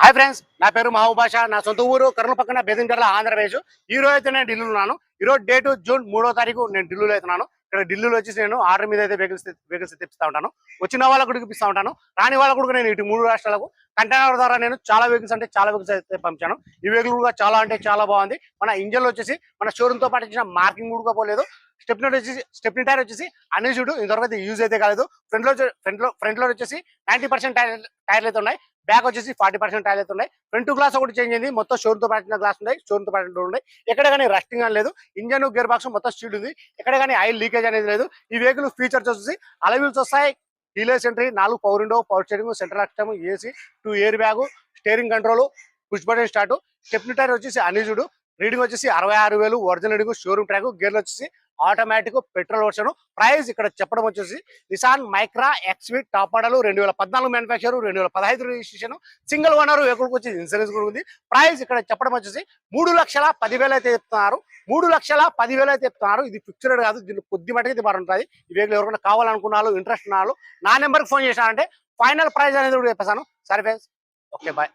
Hi friends, నా పేరు మహబూబ్ బాషా. నా సొంత ఊరు కర్నూలు పక్కన బెదింకర్ల, ఆంధ్రప్రదేశ్. ఈ రోజు అయితే నేను ఢిల్లీలో ఉన్నాను. ఈ రోజు డేట్ జూన్ 3వ తారీఖు. నేను ఢిల్లీలో అవుతున్నాను. ఇక్కడ ఢిల్లీలో వచ్చేసి నేను ఆర్డర్ మీద అయితే వెహికల్స్ తెప్పిస్తా ఉంటాను. వచ్చిన వాళ్ళకు కూడా ఇప్పిస్తా ఉంటాను, రాని వాళ్ళకు కూడా నేను ఇటు 3 రాష్ట్రాలకు కంటైనర్ ద్వారా నేను చాలా వెహికల్స్ అయితే పంపించాను. ఈ వెహికల్ కూడా చాలా అంటే చాలా బాగుంది. మన ఇంజన్ వచ్చేసి మన షోరూమ్ తో పాటు ఇచ్చిన మార్కింగ్ కూడా పోలేదు. స్టెప్నీ టైర్ వచ్చేసి అన్యూజ్డ్, ఇంతవరకు అయితే యూజ్ అయితే కాలేదు. ఫ్రంట్ లో వచ్చేసి 90% టైర్లు అయితే ఉన్నాయి. బ్యాక్ వచ్చేసి 40% టైర్లు అయితే ఉన్నాయి. ఫ్రంట్ గ్లాస్ ఒకటి చేంజ్ అయింది. మొత్తం షోరూమ్ తో పాటు గ్లాస్ ఉన్నాయి, షోరూమ్ తో పాటు ఉన్నాయి. ఎక్కడ కానీ రస్టింగ్ అని లేదు. ఇంజన్ గేర్ బాక్స్ మొత్తం స్టీల్ ఉంది. ఎక్కడ కానీ ఆయిల్ లీకేజ్ అనేది లేదు. ఈ వెహికల్ ఫీచర్స్ వచ్చేసి అలవీల్స్ వస్తాయి, keyless entry, 4 power window, power steering, central system, AC, 2 air bag, steering control, push button start. Stepney tyre వచ్చేసి అన్యూజ్డ్. రీడింగ్ వచ్చేసి 66,000 ఒరిజినల్ రీడింగ్, షోరూమ్ ట్రాక్. గేర్లు వచ్చేసి ఆటోమేటిక్, పెట్రోల్ వర్షన్. ప్రైస్ ఇక్కడ చెప్పడం వచ్చేసి Nissan Micra XV top model 2014 manufacture, 2015 registration, single owner. వెహికల్కి వచ్చి insurance కూడా ఉంది. ప్రైస్ ఇక్కడ చెప్పడం వచ్చేసి 3,10,000 అయితే చెప్తున్నారు. 3,10,000 అయితే చెప్తున్నారు. ఇది ఫిక్స్డ్ కాదు, దీన్ని కొద్ది మటుకు ఇది బాగుంటుంది. ఈ వెహికల్ ఎవరైనా కావాలనుకున్నారు, ఇంట్రెస్ట్ ఉన్నారు, నా నెంబర్కి ఫోన్ చేశానంటే ఫైనల్ ప్రైస్ అనేది కూడా చెప్పేసాను. సరే ఫ్రెండ్స్, ఓకే బాయ్.